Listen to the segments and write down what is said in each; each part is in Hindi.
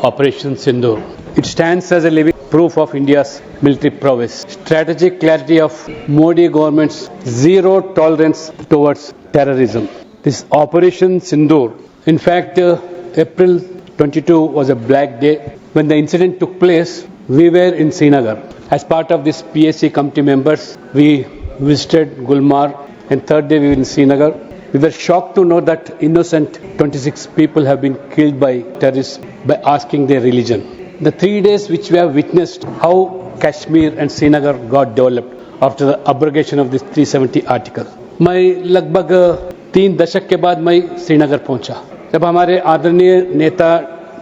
Operation Sindoor. It stands as a living proof of India's military prowess, strategic clarity of Modi government's zero tolerance towards terrorism. This Operation Sindoor, in fact, April 22 was a black day. When the incident took place, we were in Srinagar. As part of this PSC committee members, we visited Gulmarg, and third day we were in Srinagar. We were shocked to know that innocent 26 people have been killed by terrorists by asking their religion. The 3 days which we have witnessed how Kashmir and Srinagar got developed after the abrogation of this 370 article. मैं लगभग 3 दशक के बाद मैं श्रीनगर पहुंचा, जब हमारे आदरणीय नेता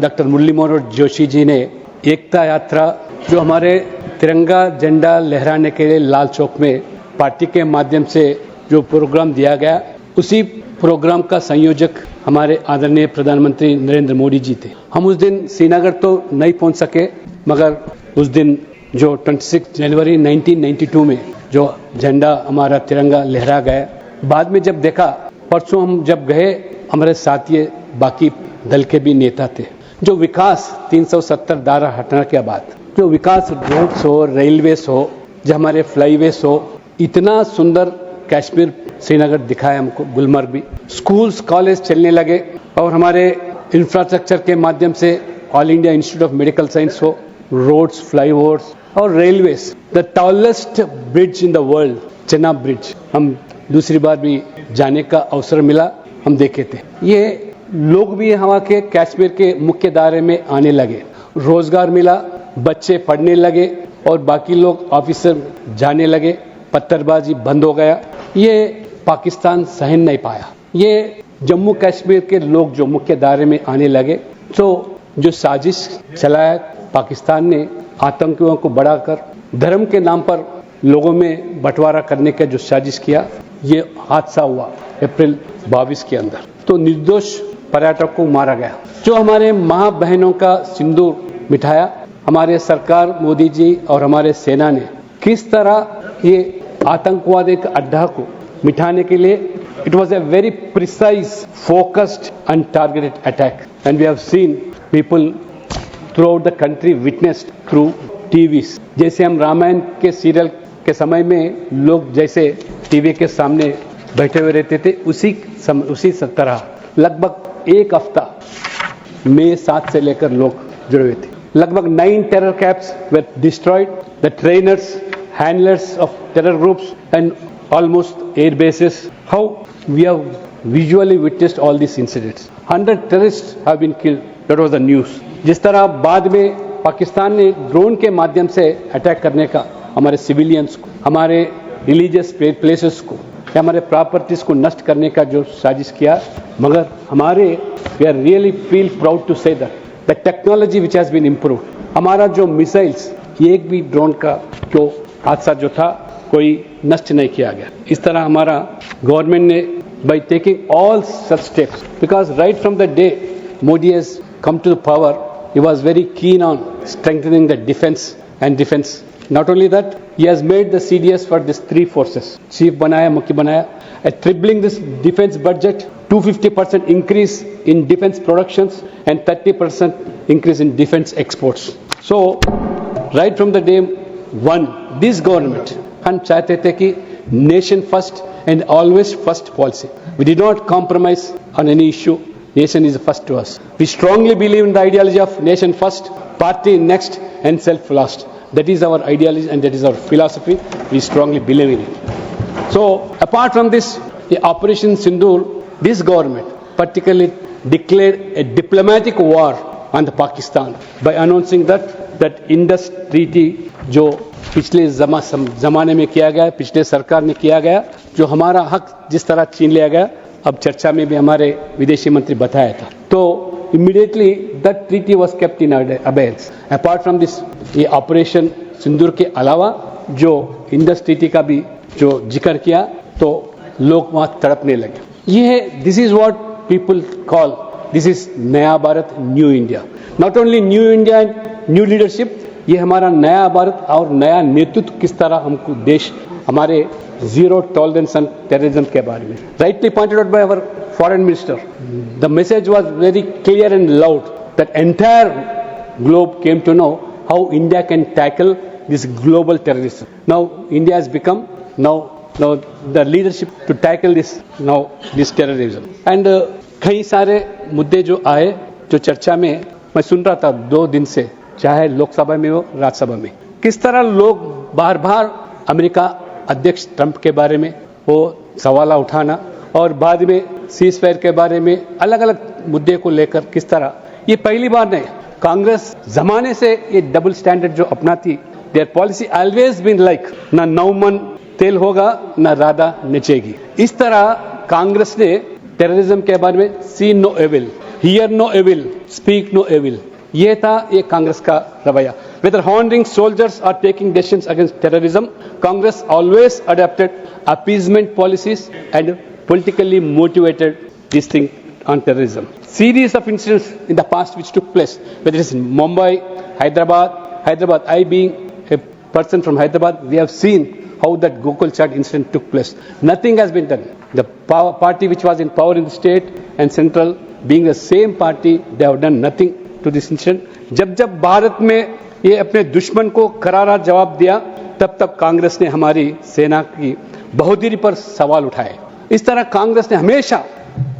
डॉक्टर मुरली मनोहर जोशी जी ने एकता यात्रा जो हमारे तिरंगा झंडा लहराने के लिए लाल चौक में पार्टी के माध्यम से जो प्रोग्राम दिया गया, उसी प्रोग्राम का संयोजक हमारे आदरणीय प्रधानमंत्री नरेंद्र मोदी जी थे। हम उस दिन श्रीनगर तो नहीं पहुंच सके, मगर उस दिन जो 26 जनवरी 1992 में जो झंडा हमारा तिरंगा लहरा गया, बाद में जब देखा, परसों हम जब गए, हमारे साथी बाकी दल के भी नेता थे। जो विकास 370 धारा हटाने के बाद जो विकास रोड्स हो, रेलवेज हो, जो हमारे फ्लाईवेज हो, इतना सुंदर कश्मीर श्रीनगर दिखाया हमको। गुलमर्ग भी स्कूल्स कॉलेज चलने लगे और हमारे इंफ्रास्ट्रक्चर के माध्यम से all India institute of medical science हो, रोड्स, फ्लाईओवर्स और railways. The tallest bridge in the world, Chenab bridge, हम दूसरी बार भी जाने का अवसर मिला, हम देखे थे। ये लोग भी हमारे के कश्मीर के मुख्य दायरे में आने लगे, रोजगार मिला, बच्चे पढ़ने लगे और बाकी लोग ऑफिसर जाने लगे, पत्थरबाजी बंद हो गया। ये पाकिस्तान सहन नहीं पाया। ये जम्मू कश्मीर के लोग जो मुख्य दायरे में आने लगे, तो जो साजिश चलाया पाकिस्तान ने, आतंकियों को बढ़ाकर धर्म के नाम पर लोगों में बंटवारा करने का जो साजिश किया, ये हादसा हुआ अप्रैल 22 के अंदर। तो निर्दोष पर्यटक को मारा गया। जो हमारे माँ बहनों का सिंदूर मिठाया, हमारे सरकार मोदी जी और हमारे सेना ने किस तरह ये आतंकवाद एक अड्डा को मिटाने के लिए, it was a very precise, focused and targeted attack, and we have seen people throughout the country witnessed through TVs. जैसे हम रामायण के सीरियल के समय में लोग जैसे टीवी के सामने बैठे हुए रहते थे, उसी तरह लगभग एक हफ्ता मई 7 से लेकर लोग जुड़े हुए थे। लगभग 9 terror camps were destroyed, the trainers, handlers of terror groups and almost air bases. How we have visually witnessed all these incidents. 100 terrorists have been killed. That was the news. जिस तरह बाद में पाकिस्तान ने ड्रोन के माध्यम से अटैक करने का हमारे सिविलियंस को, हमारे रिलीजियस प्लेसेस को, हमारे प्रॉपर्टीज को नष्ट करने का जो साजिश किया, मगर हमारे we are really feel proud to say that the technology which has been improved. हमारा जो मिसाइल्स, एक भी ड्रोन का जो हादसा जो था कोई नष्ट नहीं किया गया। इस तरह हमारा गवर्नमेंट ने by taking all such steps, because right from the day Modi has come to the power, he was very keen on strengthening the defence and defence. Not only that, he has made the CDS for this 3 forces, chief बनाया, मुख्य बनाया, tripling this defence budget, 250% increase in defence productions and 30% increase in defence exports. So right from the day one, this government, हम चाहते थे कि nation first and always first policy. We did not compromise on any issue. Nation is first to us. We strongly believe in the ideology of nation first, party next and self last. That is our ideology and that is our philosophy. We strongly believe in it. So apart from this, the Operation Sindoor, this government particularly declared a diplomatic war on the Pakistan by announcing that Indus Treaty जो पिछले जमाने में किया गया, पिछले सरकार ने किया गया, जो हमारा हक जिस तरह छीन लिया गया, अब चर्चा में भी हमारे विदेशी मंत्री बताया था। तो immediately that treaty was kept in abeyance. Apart from this, ये ऑपरेशन सिंदूर के अलावा जो इंडस ट्रीटी का भी जो जिक्र किया, तो लोग वहां तड़पने लगे। ये this is what people call, this is नया Bharat, new India. Not only new India and new leadership, ये हमारा नया भारत और नया नेतृत्व किस तरह हमको देश, हमारे जीरो टॉलरेंस ऑन टेररिज्म के बारे में rightly pointed out by our foreign minister. The message was very clear and loud that entire globe came to know how India can tackle this global terrorism. Now India has become now the leadership to tackle this terrorism. And कई सारे मुद्दे जो आए जो चर्चा में मैं सुन रहा था 2 दिन से, चाहे लोकसभा में हो राज्यसभा में, किस तरह लोग बार बार अमेरिका अध्यक्ष ट्रंप के बारे में वो सवाल उठाना और बाद में सीज़फायर के बारे में अलग अलग मुद्दे को लेकर किस तरह, ये पहली बार नहीं, कांग्रेस जमाने से ये डबल स्टैंडर्ड जो अपनाती, their policy always been like ना नौमन तेल होगा ना राधा नचेगी। इस तरह कांग्रेस ने टेररिज्म के बारे में see no evil, hear no evil, speak no evil, ये था ये कांग्रेस का रवैया। Whether honoring soldiers or taking decisions against terrorism, Congress always adopted appeasement policies and politically motivated this thing on terrorism. Series of incidents in the past which took place, whether it is in Mumbai, Hyderabad, I being a person from Hyderabad, we have seen how that Gokul Chat incident took place. Nothing has been done. The party which was in power in the state and central being the same party, they have done nothing to this incident. जब भारत में ये अपने दुश्मन को करारा जवाब दिया, तब कांग्रेस ने हमारी सेना की बहादुरी पर सवाल उठाए। इस तरह कांग्रेस ने हमेशा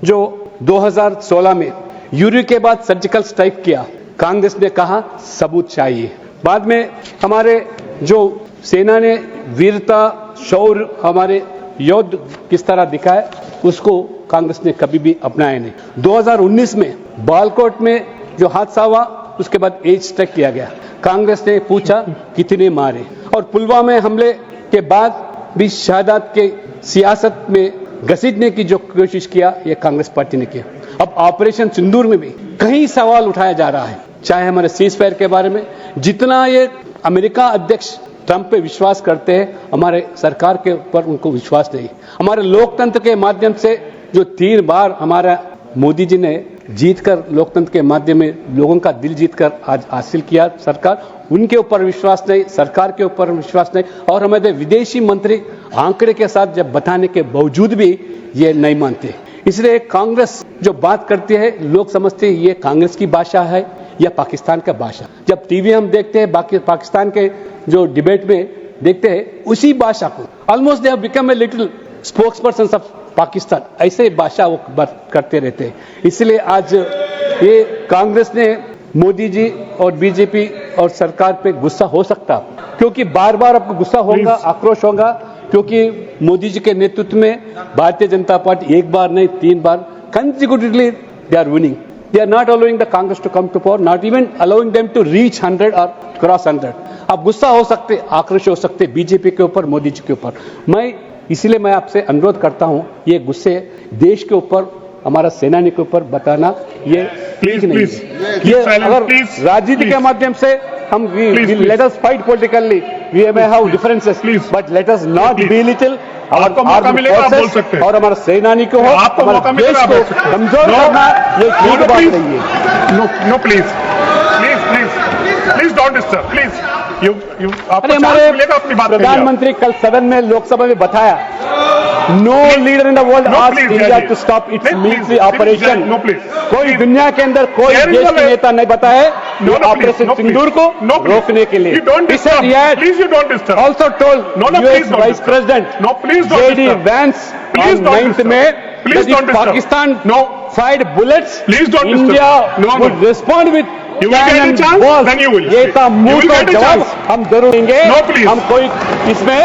जो 2016 में यूरी के बाद सर्जिकल स्ट्राइक किया, कांग्रेस ने कहा सबूत चाहिए। बाद में हमारे जो सेना ने वीरता शौर्य हमारे योद्ध किस तरह दिखाए, उसको कांग्रेस ने कभी भी अपनाया नहीं। 2019 में बालकोट में जो हादसा हुआ, उसके बाद एज स्ट्राइक किया गया, कांग्रेस ने पूछा कितने मारे, और पुलवामा हमले के बाद भी शहादत के सियासत में घसीटने की जो कोशिश किया, ये कांग्रेस पार्टी ने किया। अब ऑपरेशन सिंदूर में भी कई सवाल उठाया जा रहा है, चाहे हमारे सीज़फायर के बारे में, जितना ये अमेरिका अध्यक्ष ट्रंप पे विश्वास करते हैं, हमारे सरकार के ऊपर उनको विश्वास नहीं। हमारे लोकतंत्र के माध्यम से जो 3 बार हमारा मोदी जी ने जीतकर लोकतंत्र के माध्यम में लोगों का दिल जीतकर आज हासिल किया सरकार, उनके ऊपर विश्वास नहीं, सरकार के ऊपर विश्वास नहीं, और हमारे विदेशी मंत्री आंकड़े के साथ जब बताने के बावजूद भी ये नहीं मानते। इसलिए कांग्रेस जो बात करती है, लोग समझते हैं ये कांग्रेस की भाषा है या पाकिस्तान का भाषा। जब टीवी हम देखते हैं, बाकी पाकिस्तान के जो डिबेट में देखते हैं, उसी भाषा को almost they have become a little spokes person of Pakistan, ऐसे भाषा वो बात करते रहते हैं। इसलिए आज ये कांग्रेस ने मोदी जी और बीजेपी और सरकार पे गुस्सा हो सकता, क्योंकि बार बार आपको गुस्सा होगा, आक्रोश होगा, क्योंकि मोदी जी के नेतृत्व में भारतीय जनता पार्टी 1 बार नहीं 3 बार consecutively they are winning. They are not allowing the Congress to come to power, not even allowing them to reach 100 or cross 100. अब गुस्सा हो सकते, आक्रोश हो सकते बीजेपी के ऊपर, मोदी जी के ऊपर। इसीलिए मैं आपसे अनुरोध करता हूं, ये गुस्से देश के ऊपर, हमारा सेनानी के ऊपर बताना ये ठीक नहीं है। ये अगर राजनीति के माध्यम से हम let us fight politically, we may have differences, but let us not belittle आपको मौका मिलेगा, आप बोल सकते हैं, और हमारा सेनानी को, हमारे देश को कमजोर करना ये ठीक बात नहीं है। No please don't disturb, please हमारे प्रधानमंत्री कल सदन में लोकसभा में बताया, no leader in the world asked India to stop its military operation. कोई दुनिया के अंदर कोई देश के नेता नहीं बताए ऑपरेशन सिंदूर को रोकने के लिए। Also told US vice president JD Vance on 9th में Pakistan fired bullets, India would respond with cannon balls. ये था मुंह का जवाब हम जरूर देंगे, हम कोई इसमें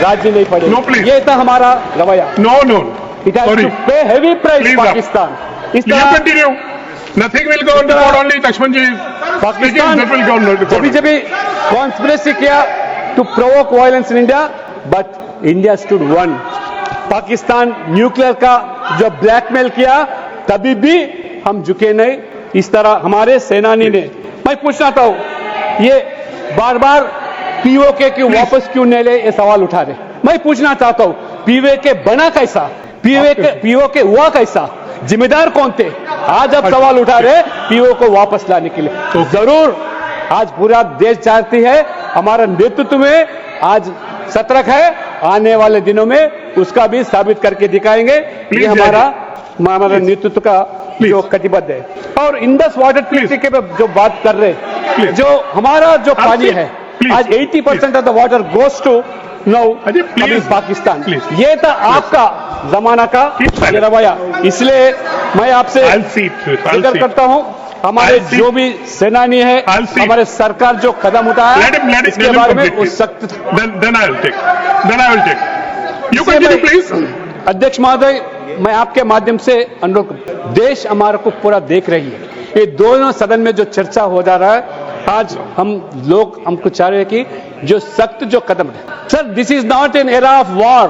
राजी नहीं पड़ेगा। ये था हमारा रवैया। It has to pay heavy price Pakistan. इस तरह nothing will go on the board, only Lakshman ji Pakistan जब conspiracy किया to provoke violence in India, but India stood one. Pakistan nuclear का जो ब्लैकमेल किया, तभी भी हम झुके नहीं। इस तरह हमारे सेनानी ने, मैं पूछना चाहता हूं, ये बार बार पीओके क्यों वापस क्यों नहीं ले, ये सवाल उठा रहे। मैं पूछना चाहता हूं, पीओके बना कैसा, पीओके हुआ कैसा, जिम्मेदार कौन थे? आज आप सवाल उठा रहे पीओ को वापस लाने के लिए। जरूर आज पूरा देश चाहती है, हमारा नेतृत्व में आज सतर्क है, आने वाले दिनों में उसका भी साबित करके दिखाएंगे। ये हमारा हमारे नेतृत्व का जो कटिबद्ध है। और इंडस वाटर ट्रीटी के पे जो बात कर रहे हैं, जो हमारा जो पानी है आज 80% of the water goes to now Pakistan. ये था आपका जमाना का ये रवैया, इसलिए मैं आपसे जिक्र करता हूं हमारे जो भी सेनानी है, हमारे सरकार जो कदम उठाया है इसके बारे में उस सख्त। अध्यक्ष महोदय, मैं आपके माध्यम से अनुरोध, देश हमारे को पूरा देख रही है। ये दोनों सदन में जो चर्चा हो जा रहा है आज हमको चाह रहे हैं कि जो सख्त जो कदम है, sir this is not an era of war,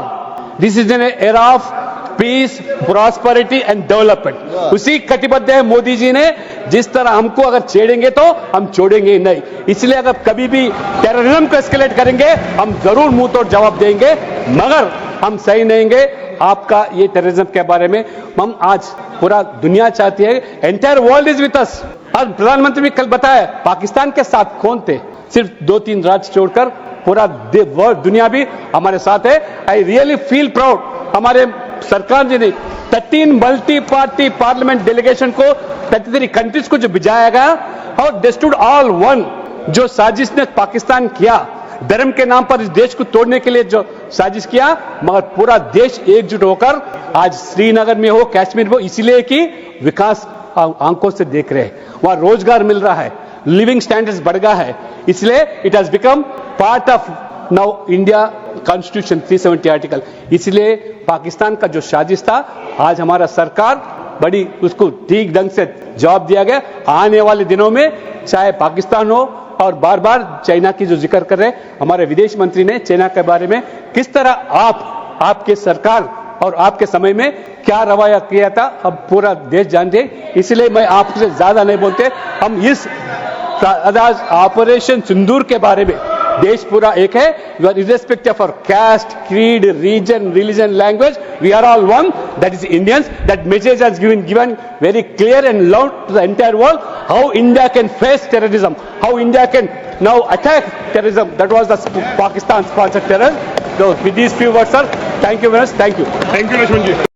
this is an era of peace, prosperity and development. उसी कटिबद्ध है मोदी जी ने। जिस तरह हमको अगर छेड़ेंगे तो हम छोड़ेंगे नहीं, इसलिए अगर कभी भी टेररिज्म को एस्केलेट करेंगे हम जरूर मुंह तोड़ जवाब देंगे, मगर हम सही नहीं आपका ये टेररिज्म के बारे में। हम आज पूरा दुनिया चाहती है, entire world is with us. और प्रधानमंत्री ने कल बताया पाकिस्तान के साथ कौन थे, सिर्फ 2-3 राज्य छोड़कर पूरा दुनिया भी हमारे साथ है। आई रियली फील प्राउड, हमारे सरकार जी ने 13 मल्टी पार्टी पार्लियामेंट डेलीगेशन को 33 कंट्रीज को जो भिजाया गया और दे स्टूड ऑल वन। जो साजिश ने पाकिस्तान किया धर्म के नाम पर इस देश को तोड़ने के लिए जो साजिश किया, मगर पूरा देश एकजुट होकर आज श्रीनगर में हो, कश्मीर में हो, इसलिए कि विकास आंखों से देख रहे हैं, वहां रोजगार मिल रहा है, लिविंग स्टैंडर्ड्स बढ़ गया है, इसलिए it has become part of now India constitution 370 article. इसलिए पाकिस्तान का जो साजिश था आज हमारा सरकार बड़ी उसको ठीक ढंग से जवाब दिया गया। आने वाले दिनों में चाहे पाकिस्तान हो और बार बार चाइना की जो जिक्र कर रहे हैं हमारे विदेश मंत्री ने, चाइना के बारे में किस तरह आपके सरकार और आपके समय में क्या रवैया किया था अब पूरा देश जानते। इसलिए मैं आपसे ज्यादा नहीं बोलते, हम इस ऑपरेशन सिंदूर के बारे में देश पूरा एक है, irrespective of our caste, creed, region, religion, language, we are all one, that is Indians. That message has given very clear and loud to the entire world how India can face terrorism, how India can now attack terrorism. That was the Pakistan sponsored terror. So with these few words, sir, thank you very much. Thank you. Thank you, Lakshman ji.